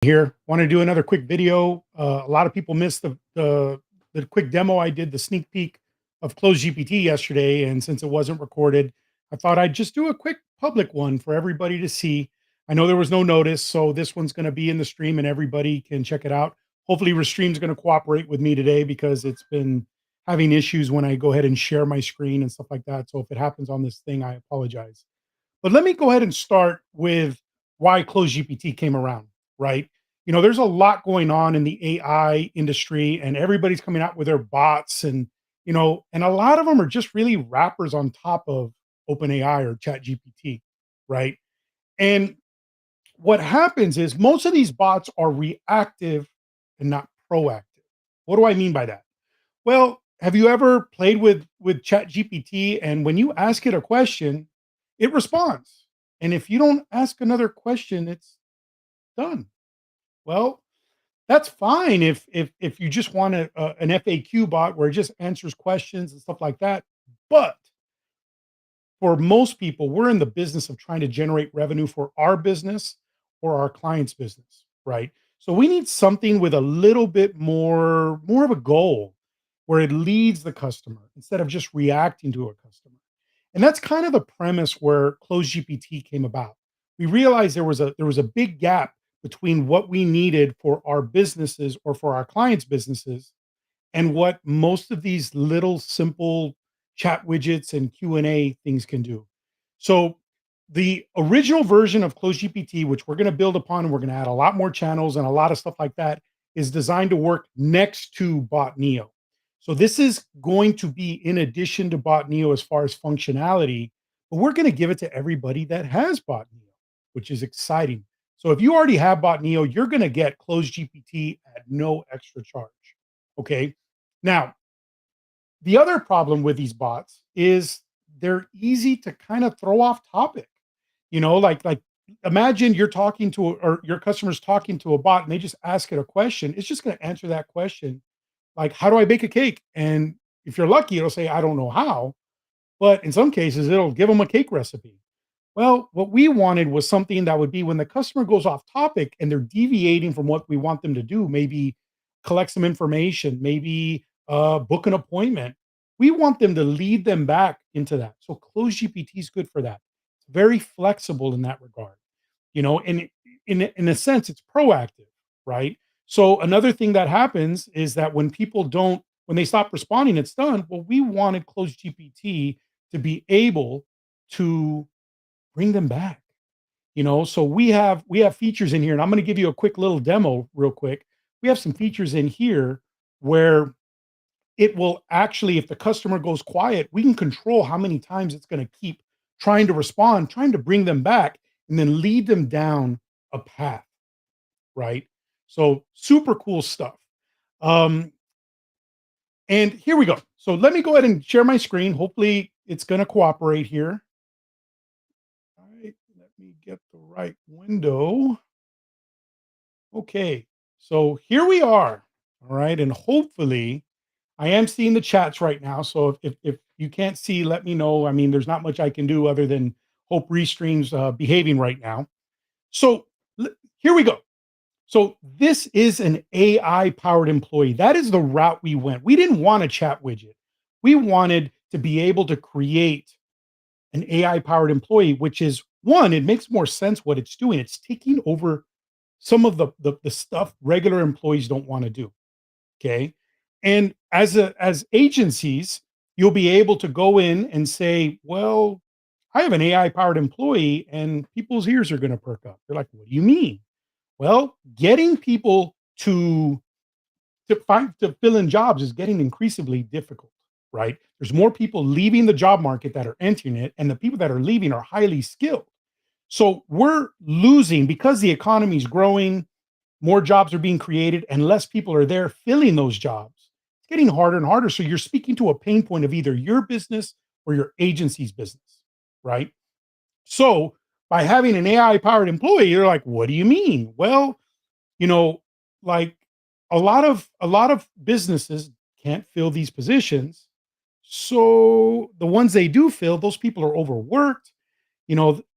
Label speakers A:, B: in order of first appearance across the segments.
A: Here. Want to do another quick video. A lot of people missed the quick demo I did, the sneak peek of CloseGPT yesterday, and since it wasn't recorded, I thought I'd just do a quick public one for everybody to see. I know there was no notice, so this one's going to be in the stream and everybody can check it out. Hopefully, Restream's going to cooperate with me today because it's been having issues when I go ahead and share my screen and stuff like that. So if it happens on this thing, I apologize. But let me go ahead and start with why CloseGPT came around, right? There's a lot going on in the AI industry and everybody's coming out with their bots and a lot of them are just really wrappers on top of OpenAI or ChatGPT, right? And what happens is most of these bots are reactive and not proactive. What do I mean by that? Well, have you ever played with ChatGPT and when you ask it a question, it responds. And if you don't ask another question, it's done. Well, that's fine if you just want an FAQ bot where it just answers questions and stuff like that. But for most people, we're in the business of trying to generate revenue for our business or our client's business, right? So we need something with a little bit more of a goal where it leads the customer instead of just reacting to a customer. And that's kind of the premise where CloseGPT came about. We realized there was a big gap between what we needed for our businesses or for our clients' businesses and what most of these little simple chat widgets and Q&A things can do. So the original version of CloseGPT, which we're going to build upon, and we're going to add a lot more channels and a lot of stuff like that, is designed to work next to Bot Neo. So this is going to be in addition to Bot Neo as far as functionality, but we're going to give it to everybody that has Bot Neo, which is exciting. So if you already have Bot Neo, you're going to get CloseGPT at no extra charge. Okay. Now, the other problem with these bots is they're easy to kind of throw off topic. Like imagine you're talking to or your customer's talking to a bot and they just ask it a question. It's just going to answer that question like, how do I bake a cake? And if you're lucky, it'll say, I don't know how. But in some cases, it'll give them a cake recipe. Well, what we wanted was something that would be when the customer goes off topic and they're deviating from what we want them to do, maybe collect some information, maybe book an appointment. We want them to lead them back into that. So CloseGPT is good for that. It's very flexible in that regard, and in a sense, it's proactive, right? So another thing that happens is that when they stop responding, it's done. Well, we wanted CloseGPT to be able to bring them back. So we have features in here, and I'm going to give you a quick little demo real quick. We have some features in here where it will actually, if the customer goes quiet, we can control how many times it's going to keep trying to respond, trying to bring them back, and then lead them down a path, right? So super cool stuff. Um, and here we go. So let me go ahead and share my screen. Hopefully it's going to cooperate here. All right, let me get the right window. Okay, so here we are. All right, and hopefully I am seeing the chats right now. So if you can't see, let me know. I mean, there's not much I can do other than hope Restream's behaving right now. So here we go. So this is an AI powered employee. That is the route we went. We didn't want a chat widget. We wanted to be able to create an AI powered employee, which is one, it makes more sense what it's doing. It's taking over some of the stuff regular employees don't want to do. Okay. And as agencies, you'll be able to go in and say, well, I have an AI powered employee, and people's ears are going to perk up. They're like, what do you mean? Well, getting people to fill in jobs is getting increasingly difficult, right? There's more people leaving the job market that are entering it, and the people that are leaving are highly skilled. So we're losing because the economy is growing, more jobs are being created, and less people are there filling those jobs. It's getting harder and harder. So you're speaking to a pain point of either your business or your agency's business, right? So by having an AI powered employee, you're like, what do you mean? Well, you know, like a lot of businesses can't fill these positions. So the ones they do fill, those people are overworked.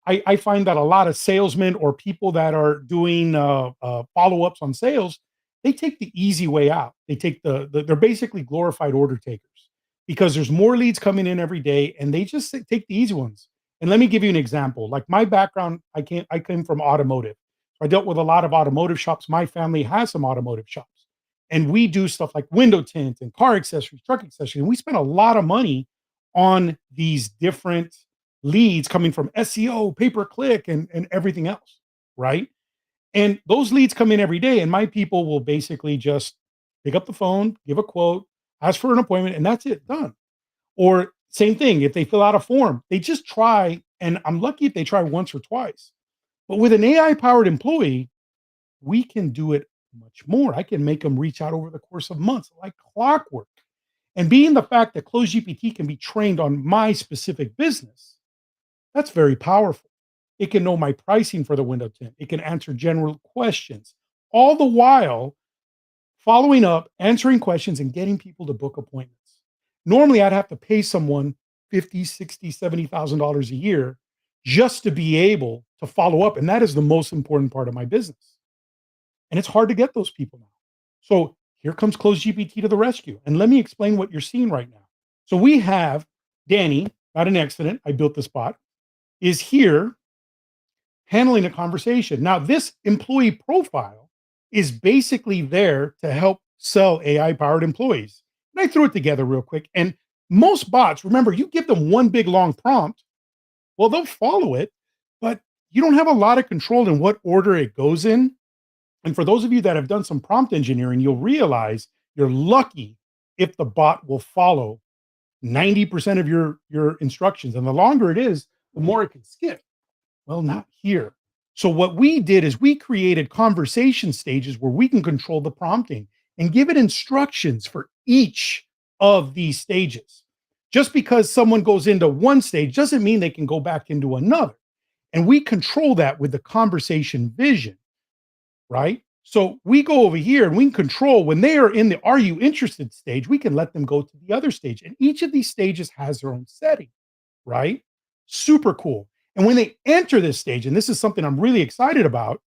A: I find that a lot of salesmen or people that are doing follow-ups on sales, they take the easy way out. They take they're basically glorified order takers because there's more leads coming in every day and they just take the easy ones. And let me give you an example. Like my background, I came from automotive. So I dealt with a lot of automotive shops. My family has some automotive shops. And we do stuff like window tint and car accessories, truck accessories. And we spend a lot of money on these different leads coming from SEO, pay per click, and everything else, right? And those leads come in every day, and my people will basically just pick up the phone, give a quote, ask for an appointment, and that's it, done. Or same thing, if they fill out a form, they just try, and I'm lucky if they try once or twice. But with an AI powered employee, we can do it much more. I can make them reach out over the course of months like clockwork. And being the fact that CloseGPT can be trained on my specific business, that's very powerful. It can know my pricing for the window tint. It can answer general questions, all the while following up, answering questions, and getting people to book appointments. Normally, I'd have to pay someone 50, 60, $70,000 a year just to be able to follow up. And that is the most important part of my business. And it's hard to get those people now. So here comes CloseGPT to the rescue. And let me explain what you're seeing right now. So we have Danny, not an accident. I built this bot, is here handling a conversation. Now, this employee profile is basically there to help sell AI powered employees. And I threw it together real quick. And most bots, remember, you give them one big long prompt, well, they'll follow it, but you don't have a lot of control in what order it goes in. And for those of you that have done some prompt engineering, you'll realize you're lucky if the bot will follow 90% of your instructions. And the longer it is, the more it can skip. Well, not here. So what we did is we created conversation stages where we can control the prompting and give it instructions for each of these stages. Just because someone goes into one stage doesn't mean they can go back into another. And we control that with the conversation vision, right? So we go over here and we can control when they are in the are you interested stage, we can let them go to the other stage. And each of these stages has their own setting, right? Super cool. And when they enter this stage, and this is something I'm really excited about,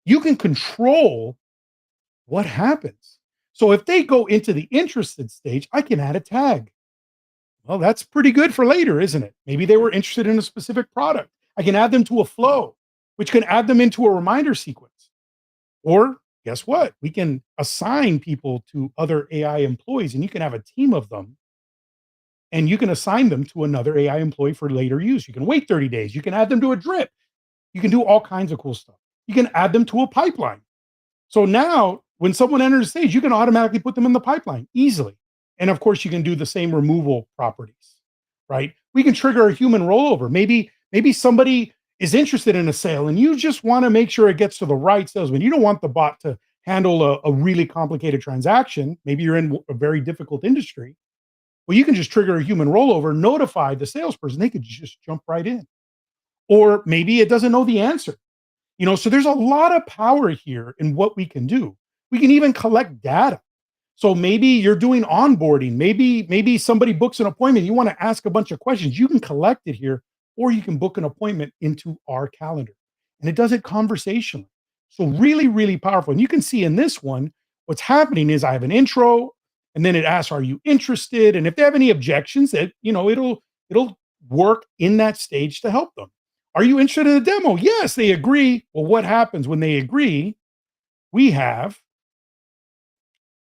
A: you can control what happens. So if they go into the interested stage, I can add a tag. Well, that's pretty good for later, isn't it? Maybe they were interested in a specific product. I can add them to a flow, which can add them into a reminder sequence. Or guess what? We can assign people to other AI employees, and you can have a team of them and you can assign them to another AI employee for later use. You can wait 30 days. You can add them to a drip. You can do all kinds of cool stuff. You can add them to a pipeline. So now when someone enters the stage, you can automatically put them in the pipeline easily. And of course, you can do the same removal properties, right? We can trigger a human rollover. Maybe somebody is interested in a sale and you just want to make sure it gets to the right salesman. You don't want the bot to handle a really complicated transaction. Maybe you're in a very difficult industry. Well, you can just trigger a human rollover, notify the salesperson. They could just jump right in. Or maybe it doesn't know the answer. So there's a lot of power here in what we can do. We can even collect data. So maybe you're doing onboarding. Maybe somebody books an appointment. You want to ask a bunch of questions. You can collect it here, or you can book an appointment into our calendar. And it does it conversationally. So really, really powerful. And you can see in this one, what's happening is I have an intro, and then it asks, "Are you interested?" And if they have any objections, it'll work in that stage to help them. Are you interested in a demo? Yes, they agree. Well, what happens when they agree? We have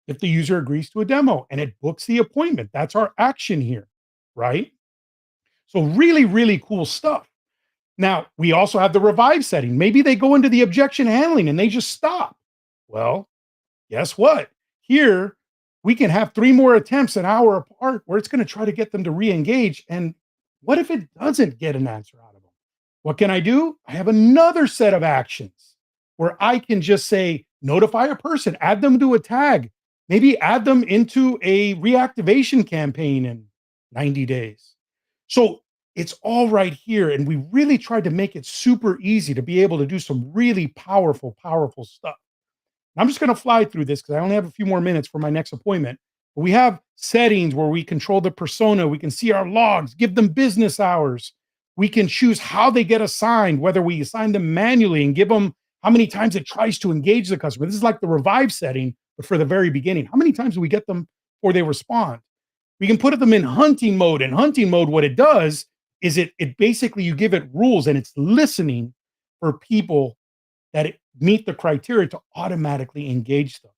A: if the user agrees to a demo and it books the appointment. That's our action here, right? So really, really cool stuff. Now, we also have the revive setting. Maybe they go into the objection handling and they just stop. Well, guess what? Here, we can have 3 more attempts an hour apart where it's going to try to get them to re-engage. And what if it doesn't get an answer out of them? What can I do? I have another set of actions where I can just say, notify a person, add them to a tag, maybe add them into a reactivation campaign in 90 days. So it's all right here. And we really tried to make it super easy to be able to do some really powerful, powerful stuff. I'm just going to fly through this because I only have a few more minutes for my next appointment. But we have settings where we control the persona. We can see our logs, give them business hours. We can choose how they get assigned, whether we assign them manually and give them how many times it tries to engage the customer. This is like the revive setting, but for the very beginning. How many times do we get them before they respond? We can put them in hunting mode. In hunting mode, what it does is it basically you give it rules and it's listening for people that meet the criteria to automatically engage them,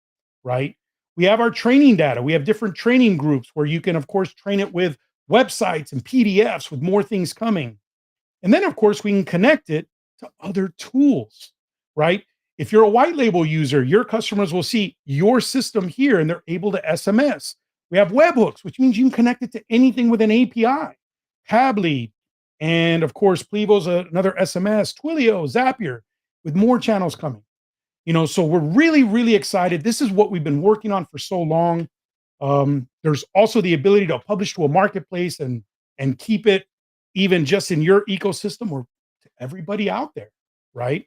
A: right? We have our training data. We have different training groups where you can, of course, train it with websites and PDFs with more things coming. And then, of course, we can connect it to other tools, right? If you're a white label user, your customers will see your system here and they're able to SMS. We have webhooks, which means you can connect it to anything with an API, Tablead, and of course, Plevo's another SMS, Twilio, Zapier, with more channels coming. So we're really, really excited. This is what we've been working on for so long. There's also the ability to publish to a marketplace and keep it even just in your ecosystem or to everybody out there, right?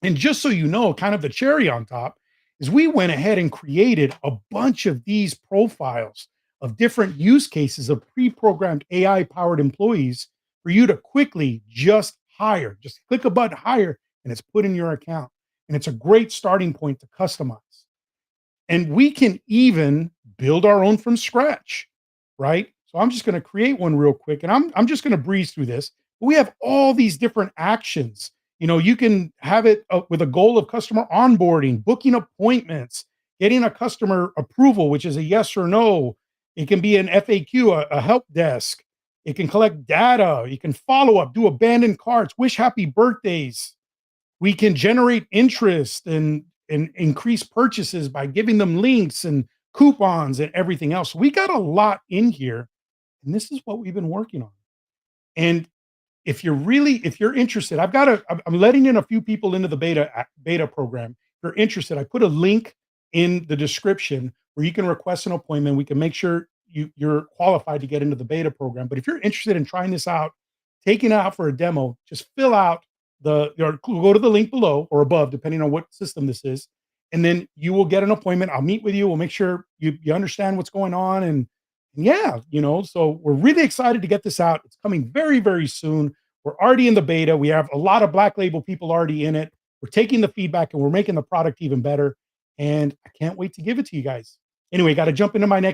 A: And just so you know, kind of the cherry on top is we went ahead and created a bunch of these profiles of different use cases of pre-programmed AI powered employees for you to quickly just hire. Just click a button, hire, and it's put in your account. And it's a great starting point to customize. And we can even build our own from scratch, right? So I'm just going to create one real quick and I'm just going to breeze through this. We have all these different actions. You can have it with a goal of customer onboarding, booking appointments, getting a customer approval, which is a yes or no. It can be an FAQ, a help desk. It can collect data. You can follow up, do abandoned carts, wish happy birthdays. We can generate interest and increase purchases by giving them links and coupons and everything else. We got a lot in here, and this is what we've been working on. And if you're interested, I'm letting in a few people into the beta program. If you're interested, I put a link in the description where you can request an appointment. We can make sure you're qualified to get into the beta program. But if you're interested in trying this out, taking it out for a demo, just fill out or go to the link below or above, depending on what system this is, and then you will get an appointment. I'll meet with you. We'll make sure you understand what's going on, and yeah, so we're really excited to get this out. It's coming very, very soon. We're already in the beta. We have a lot of black label people already in it. We're taking the feedback and we're making the product even better. And I can't wait to give it to you guys. Anyway, got to jump into my next